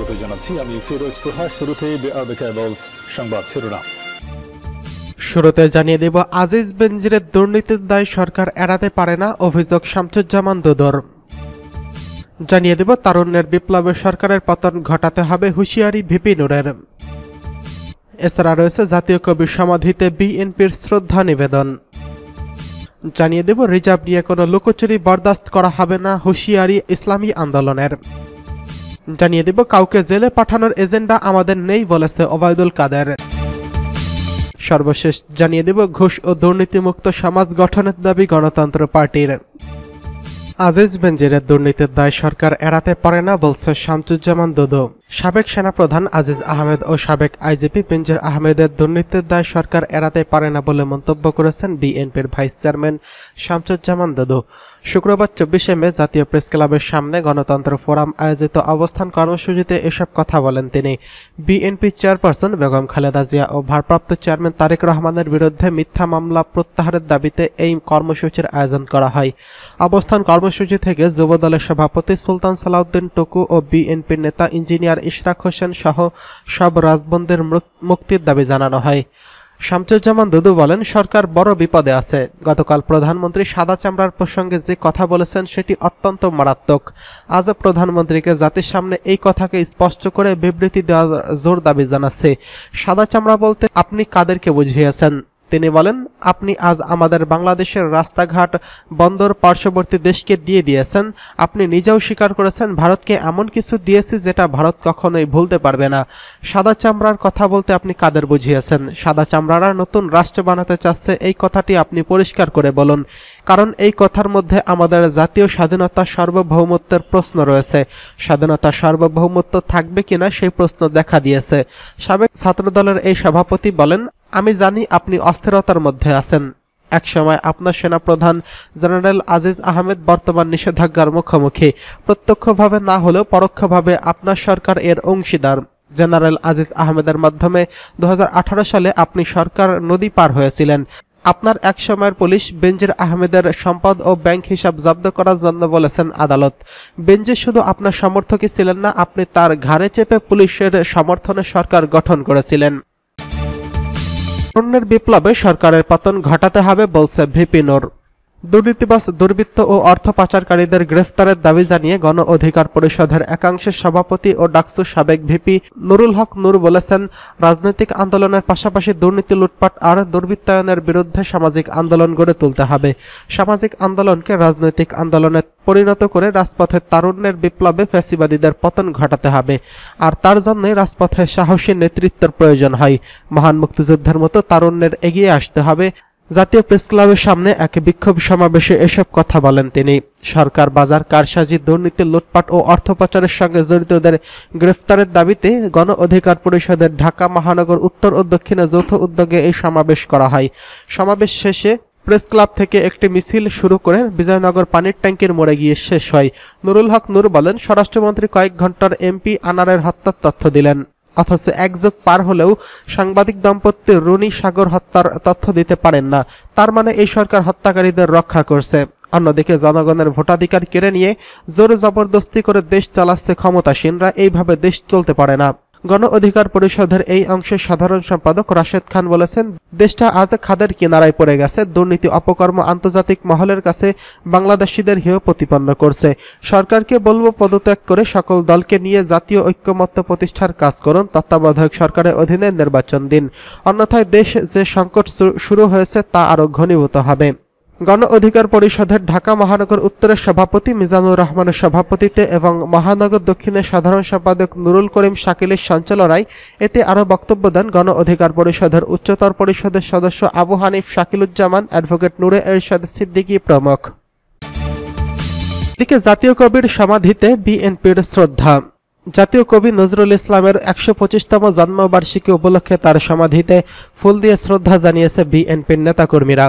স্বাগত জানাচ্ছি আমি ফিরোজ তোহা। শুরুতেই সংবাদ শিরোনাম। শুরুতে জানিয়ে দেব, আজিজ বেনজিরের দুর্নীতির দায় সরকার এড়াতে পারে না, অভিযোগ শামসুজ্জামান দুদুর। জানিয়ে দেব, তারুণ্যের বিপ্লবে সরকারের পতন ঘটাতে হবে, হুঁশিয়ারি ভিপি নুরের। এছাড়া রয়েছে জাতীয় কবি সমাধিতে বিএনপির শ্রদ্ধা নিবেদন। জানিয়ে দেব, রিজার্ভ নিয়ে কোনো লুকোচুরি বরদাস্ত করা হবে না, হুঁশিয়ারি ইসলামী আন্দোলনের। জানিয়ে দেব, কাউকে জেলে পাঠানোর এজেন্ডা আমাদের নেই বলেছে ওবায়দুল কাদের। সর্বশেষ জানিয়ে দেব, ঘুষ ও দুর্নীতিমুক্ত সমাজ গঠনের দাবি গণতন্ত্র পার্টির। আজিজ বেনজিরের দুর্নীতির দায় সরকার এড়াতে পারে না বলছে শামসুজ্জামান দুদু। সাবেক সেনাপ্রধান আজিজ আহমেদ ও সাবেক আইজিপি বেনজির আহমেদের দুর্নীতির দায় সরকার এড়াতে পারে না বলে মন্তব্য করেছেন বিএনপির ভাইস চেয়ারম্যান শামসুজ্জামান দুদু। শুক্রবার 24শে মে জাতীয় প্রেস ক্লাবের সামনে গণতন্ত্র ফোরাম আয়োজিত অবস্থান কর্মসূচিতে এসব কথা বলেন তিনি। বিএনপি চেয়ারপারসন বেগম খালেদা জিয়া ও ভারপ্রাপ্ত চেয়ারম্যান তারেক রহমানের বিরুদ্ধে মিথ্যা মামলা প্রত্যাহারের দাবিতে এই কর্মসূচির আয়োজন করা হয়। অবস্থান কর্মসূচি থেকে যুবদলের সভাপতি সুলতান সালাউদ্দিন টুকু ও বিএনপির নেতা ইঞ্জিনিয়ার ইশরাক হোসেন সহ সব রাজবন্দির মুক্তির দাবি জানানো হয়। শামসুজ্জামান দুদু বলেন, সরকার বড় বিপদে আছে। গতকাল প্রধানমন্ত্রী সাদা চামড়ার প্রসঙ্গে যে কথা বলেছেন সেটি অত্যন্ত মারাত্মক। আজও প্রধানমন্ত্রীকে জাতির সামনে এই কথাকে স্পষ্ট করে বিবৃতি দেওয়ার জোর দাবি জানাচ্ছে। সাদা চামড়া বলতে আপনি কাদেরকে বুঝিয়েছেন? তিনি বলেন, আপনি আজ আমাদের বাংলাদেশের রাস্তাঘাট বন্দর পার্শ্ববর্তী দেশকে দিয়ে দিয়েছেন। আপনি নিজেও স্বীকার করেছেন ভারতকে এমন কিছু দিয়েছি যেটা ভারত কখনোই ভুলতে পারবে না। সাদা চামড়ার কথা বলতে আপনি কাদের বুঝিয়েছেন? সাদা চামড়ারা নতুন রাষ্ট্র বানাতে চাচ্ছে, এই কথাটি আপনি পরিষ্কার করে বলুন, কারণ এই কথার মধ্যে আমাদের জাতীয় স্বাধীনতা সার্বভৌমত্বের প্রশ্ন রয়েছে। স্বাধীনতা সার্বভৌমত্ব থাকবে কিনা সেই প্রশ্ন দেখা দিয়েছে। সাবেক ছাত্রদলের এই সভাপতি বলেন, আমি জানি আপনি অস্থিরতার মধ্যে আছেন। একসময় আপনার সেনাপ্রধান জেনারেল আজিজ আহমেদ বর্তমান নিষেধাজ্ঞার মুখোমুখি। প্রত্যক্ষভাবে না হলেও পরোক্ষভাবে আপনার সরকার এর অংশীদার। জেনারেল আজিজ আহমেদের মাধ্যমে 2018 সালে আপনি সরকার নদী পার হয়েছিলেন। আপনার এক সময়ের পুলিশ বেনজির আহমেদের সম্পদ ও ব্যাংক হিসাব জব্দ করার জন্য বলেছেন আদালত। বেনজির শুধু আপনার সমর্থকই ছিলেন না, আপনি তার ঘাড়ে চেপে পুলিশের সমর্থনে সরকার গঠন করেছিলেন। তারুণ্যের বিপ্লবে সরকারের পতন ঘটাতে হবে বলছে ভিপি নুর। দুর্নীতিবাজ, দুর্বৃত্ত ও অর্থ পাচারকারীদের গ্রেফতারের দাবি জানিয়ে গণ অধিকার পরিষদের একাংশের সভাপতি ও ডাকসুর সাবেক ভিপি নুরুল হক নূর বলেছেন, রাজনৈতিক আন্দোলনের পাশাপাশি দুর্নীতি, লুটপাট আর দুর্বৃত্তায়নের বিরুদ্ধে সামাজিক আন্দোলন গড়ে তুলতে হবে। সামাজিক আন্দোলনকে রাজনৈতিক আন্দোলনে পরিণত করে রাজপথে তারুণ্যের বিপ্লবে ফ্যাসিবাদীদের পতন ঘটাতে হবে। আর তার জন্যই রাজপথে সাহসী নেতৃত্বের প্রয়োজন হয়। মহান মুক্তিযুদ্ধের মতো তারুণ্যের এগিয়ে আসতে হবে। জাতীয় প্রেস ক্লাবের সামনে এক বিক্ষোভ সমাবেশে এসব কথা বলেন তিনি। সরকার বাজার কারসাজি, দুর্নীতি, লুটপাট ও অর্থ পাচারের সঙ্গে জড়িতদের গ্রেফতারের দাবিতে গণ অধিকার পরিষদের ঢাকা মহানগর উত্তর ও দক্ষিণে যৌথ উদ্যোগে এই সমাবেশ করা হয়। সমাবেশ শেষে প্রেস ক্লাব থেকে একটি মিছিল শুরু করে বিজয়নগর পানির ট্যাঙ্কির মোড়ে গিয়ে শেষ হয়। নুরুল হক নূর বলেন, স্বরাষ্ট্রমন্ত্রী কয়েক ঘন্টার এমপি আনারের হত্যার তথ্য দিলেন, অথচ এক যুগ পার হলেও সাংবাদিক দম্পতি রুনি সাগর হত্যার তথ্য দিতে পারেন না। তার মানে এই সরকার হত্যাকারীদের রক্ষা করছে। অন্যদিকে জনগণের ভোটাধিকার কেড়ে নিয়ে জোর জবরদস্তি করে দেশ চালাচ্ছে ক্ষমতাসীনরা। এইভাবে দেশ চলতে পারে না। গণ অধিকার পরিষদের এই অংশের সাধারণ সম্পাদক রাশেদ খান বলেছেন, দেশটা আজ খাদের কিনারায় পড়ে গেছে। দুর্নীতি, অপকর্ম আন্তর্জাতিক মহলের কাছে বাংলাদেশিদের হেয় প্রতিপন্ন করছে। সরকারকে বলবো, পদত্যাগ করে সকল দলকে নিয়ে জাতীয় ঐক্যমত্য প্রতিষ্ঠার কাজ করুন। তত্ত্বাবধায়ক সরকারের অধীনে নির্বাচন দিন, অন্যথায় দেশ যে সংকট শুরু হয়েছে তা আরও ঘনীভূত হবে। গণ অধিকার পরিষদের ঢাকা মহানগর উত্তরের সভাপতি মিজানুর রহমানের সভাপতিত্বে এবং মহানগর দক্ষিণের সাধারণ সম্পাদক নুরুল করিম শাকিলের সঞ্চালনায় এতে আরও বক্তব্য দেন গণ অধিকার পরিষদের উচ্চতর পরিষদের সদস্য আবু হানিফ, শাকিলুজ্জামান, অ্যাডভোকেট নূরে এরশাদ সিদ্দিকী প্রমুখ। এদিকে জাতীয় কবির সমাধিতে বিএনপির শ্রদ্ধা। জাতীয় কবি নজরুল ইসলামের 125তম জন্মবার্ষিকী উপলক্ষে তার সমাধিতে ফুল দিয়ে শ্রদ্ধা জানিয়েছে বিএনপির নেতাকর্মীরা।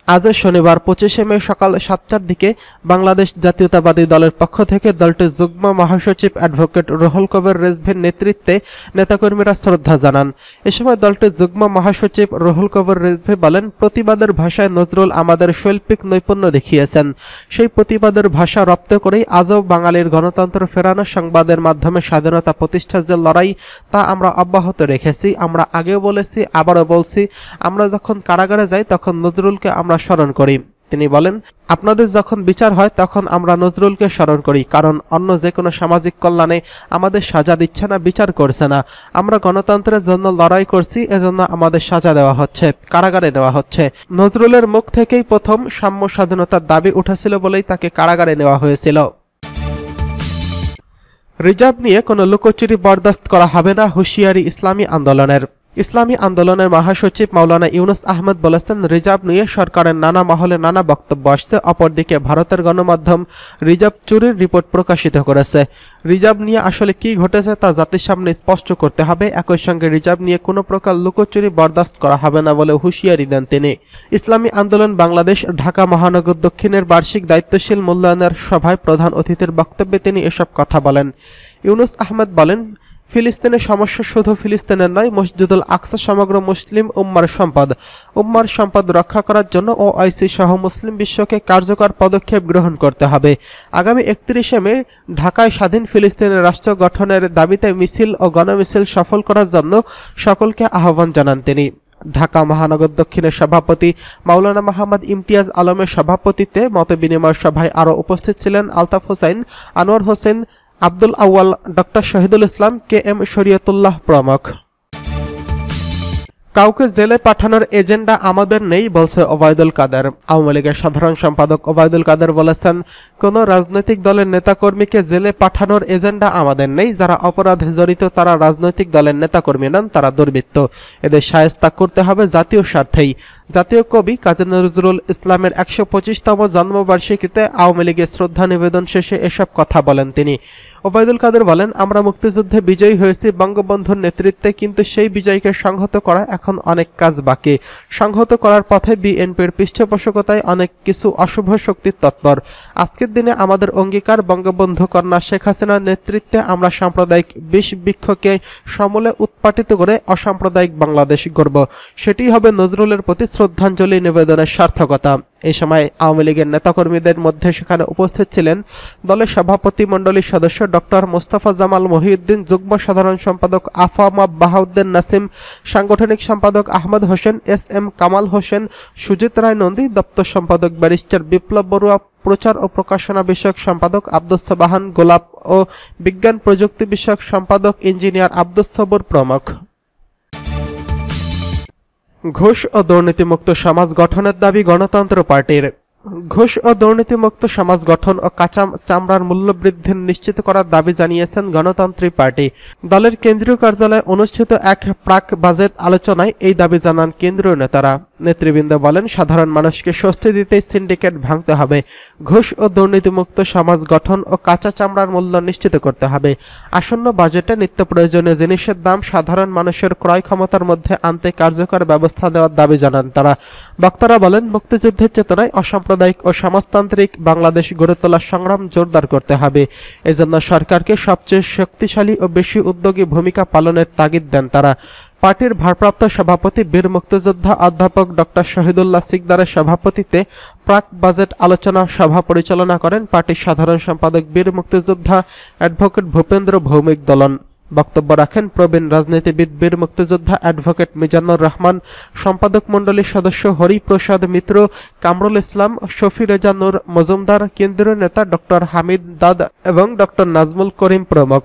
আজ শনিবার 25শে মে সকাল 7টার দিকে বাংলাদেশ জাতীয়তাবাদী দলের পক্ষ থেকে দলটির যুগ্ম মহাসচিব অ্যাডভোকেট রুহুল কবির রিজভীর নেতৃত্বে নেতাকর্মীরা শ্রদ্ধা জানান। এ সময় দলটির যুগ্ম মহাসচিব রুহুল কবির রিজভী বলেন, প্রতিবাদের ভাষায় নজরুল আমাদের শৈল্পিক নৈপুণ্য দেখিয়েছেন। সেই প্রতিবাদের ভাষা রপ্ত করেই আজও বাঙালির গণতন্ত্র ফেরানো, সংবাদের মাধ্যমে স্বাধীনতা প্রতিষ্ঠার যে লড়াই, তা আমরা অব্যাহত রেখেছি। আমরা আগেও বলেছি, আবারও বলছি, আমরা যখন কারাগারে যাই তখন নজরুলকে আমরা স্মরণ করি। তিনি বলেন, আপনাদের যখন বিচার হয় তখন আমরা নজরুলকে স্মরণ করি, কারণ অন্য যে কোনো সামাজিক কল্যাণে আমাদের সাজা দিচ্ছে না, বিচার করছে না। আমরা গণতন্ত্রের জন্য লড়াই করছি, এজন্য আমাদের সাজা দেওয়া হচ্ছে, কারাগারে দেওয়া হচ্ছে। নজরুলের মুখ থেকেই প্রথম সাম্য স্বাধীনতার দাবি উঠেছিল বলেই তাকে কারাগারে নেওয়া হয়েছিল। রিজার্ভ নিয়ে কোনো লুকোচুরি বরদাস্ত করা হবে না, হুঁশিয়ারি ইসলামী আন্দোলনের। ইসলামী আন্দোলনের মহাসচিব মাওলানা ইউনুস আহমেদ বলেছেন, রিজার্ভ নিয়ে সরকারের নানা মহলে নানা বক্তব্য আসছে। অপরদিকে ভারতের গণমাধ্যম রিজার্ভ চুরির রিপোর্ট প্রকাশিত করেছে। রিজার্ভ নিয়ে আসলে কি ঘটেছে তা জাতির সামনে স্পষ্ট করতে হবে। একই সঙ্গে রিজার্ভ নিয়ে কোনো প্রকার লুকোচুরি বরদাস্ত করা হবে না বলে হুঁশিয়ারি দেন তিনি। ইসলামী আন্দোলন বাংলাদেশ ঢাকা মহানগর দক্ষিণের বার্ষিক দায়িত্বশীল মূল্যায়নের সভায় প্রধান অতিথির বক্তব্যে তিনি এসব কথা বলেন। ইউনুস আহমেদ বলেন, ফিলিস্তিনের সমস্যা শুধু ফিলিস্তিনের নয়, মসজিদুল আকসা সমগ্র মুসলিম উম্মার সম্পদ। উম্মার সম্পদ রক্ষা করার জন্য ওআইসি সহ মুসলিম বিশ্বকে কার্যকর পদক্ষেপ গ্রহণ করতে হবে। আগামী 31শে মে ঢাকায় স্বাধীন ফিলিস্তিনের রাষ্ট্র গঠনের দাবিতে মিছিল ও গণমিছিল সফল করার জন্য সকলকে আহ্বান জানান তিনি। ঢাকা মহানগর দক্ষিণের সভাপতি মাওলানা মোহাম্মদ ইমতিয়াজ আলমের সভাপতিত্বে মতবিনিময় সভায় আরও উপস্থিত ছিলেন আলতাফ হোসেন, আনোয়ার হোসেন, আব্দুল আউয়াল, ডক্টর শহীদুল ইসলাম, KM শরীয়তুল্লাহ প্রমুখ। কাউকে জেলে পাঠানোর এজেন্ডা আমাদের নেই বলছে ওবায়দুল কাদের। আওয়ামী লীগের সাধারণ সম্পাদক ওবায়দুল কাদের বলেছেন, কোন রাজনৈতিক দলের নেতাকর্মীকে জেলে পাঠানোর এজেন্ডা আমাদের নেই। যারা অপরাধে জড়িত তারা রাজনৈতিক দলের নেতাকর্মী নন, তারা দুর্বৃত্ত। এদের শায়েস্তা করতে হবে জাতীয় স্বার্থেই। জাতীয় কবি কাজী নজরুল ইসলামের 125তম জন্মবার্ষিকীতে আওয়ামী লীগের শ্রদ্ধা নিবেদন শেষে এসব কথা বলেন তিনি। ওবায়দুল কাদের বলেন, আমরা মুক্তিযুদ্ধে বিজয়ী হয়েছি বঙ্গবন্ধুর নেতৃত্বে, কিন্তু সেই বিজয়কে সংহত করা এখন অনেক কাজ বাকি। সংহত করার পথে বিএনপির পৃষ্ঠপোষকতায় অনেক কিছু অশুভ শক্তির তৎপর। আজকের দিনে আমাদের অঙ্গীকার, বঙ্গবন্ধু কন্যা শেখ হাসিনার নেতৃত্বে আমরা সাম্প্রদায়িক বিষ বৃক্ষকে সমূলে উৎপাটিত করে অসাম্প্রদায়িক বাংলাদেশ গড়ব। সেটি হবে নজরুলের প্রতি শ্রদ্ধাঞ্জলি নিবেদনের সার্থকতা। এই সময় আওয়ামী লীগের নেতাকর্মীদের মধ্যে সেখানে উপস্থিত ছিলেন দলের সভাপতি মণ্ডলীর সদস্য ডক্টর মোস্তফা জামাল মহিউদ্দিন, যুগ্ম সাধারণ সম্পাদক আফামা বাহাউদ্দিন নাসিম, সাংগঠনিক সম্পাদক আহমদ হোসেন, SM কামাল হোসেন, সুজিত রায় নন্দী, দপ্তর সম্পাদক ব্যারিস্টার বিপ্লব বড়ুয়া, প্রচার ও প্রকাশনা বিষয়ক সম্পাদক আব্দুস সোবাহান গোলাপ ও বিজ্ঞান প্রযুক্তি বিষয়ক সম্পাদক ইঞ্জিনিয়ার আব্দুস সবুর প্রমুখ। ঘুষ ও দুর্নীতিমুক্ত সমাজ গঠনের দাবি গণতন্ত্র পার্টির। ঘুষ ও দুর্নীতিমুক্ত সমাজ গঠন ও কাঁচা চামড়ার মূল্য বৃদ্ধি নিশ্চিত করার দাবি জানিয়েছেন গণতান্ত্রিক পার্টি। দলের কেন্দ্রীয় কার্যালয়ে অনুষ্ঠিত এক প্রাক বাজেট আলোচনায় এই দাবি জানান কেন্দ্রীয় নেতারা। নেতৃবৃন্দ বলেন, সাধারণ মানুষকে স্বস্তি দিতেই সিন্ডিকেট ভাঙতে হবে। ঘুষ ও দুর্নীতিমুক্ত সমাজ গঠন ও কাঁচা চামড়ার মূল্য নিশ্চিত করতে হবে। আসন্ন বাজেটে নিত্য প্রয়োজনীয় জিনিসের দাম সাধারণ মানুষের ক্রয় ক্ষমতার মধ্যে আনতে কার্যকর ব্যবস্থা দেওয়ার দাবি জানান তারা। বক্তারা বলেন, মুক্তিযুদ্ধের চেতনায় অসাম্প্রদায়িক ও সমাজতান্ত্রিক বাংলাদেশ গড়ে তোলার সংগ্রাম জোরদার করতে হবে। এজন্য সরকারকে সবচেয়ে শক্তিশালী ও বেশি উদ্যোগী ভূমিকা পালনের তাগিদ দেন তারা। পার্টির ভারপ্রাপ্ত সভাপতি বীর মুক্তিযোদ্ধা অধ্যাপক ডক্টর শহীদুল্লাহ সিকদারের সভাপতিত্বে প্রাক বাজেট আলোচনা সভা পরিচালনা করেন পার্টির সাধারণ সম্পাদক বীর মুক্তিযোদ্ধা অ্যাডভোকেট ভূপেন্দ্র ভৌমিক দলন। বক্তব্য রাখেন প্রবীণ রাজনীতিবিদ বীর মুক্তিযোদ্ধা অ্যাডভোকেট মিজানুর রহমান, সম্পাদক মণ্ডলীর সদস্য হরিপ্রসাদ মিত্র, কামরুল ইসলাম, শফি রেজা নূর মজুমদার, কেন্দ্রীয় নেতা ডক্টর হামিদ দাদ এবং ডক্টর নাজমুল করিম প্রমুখ।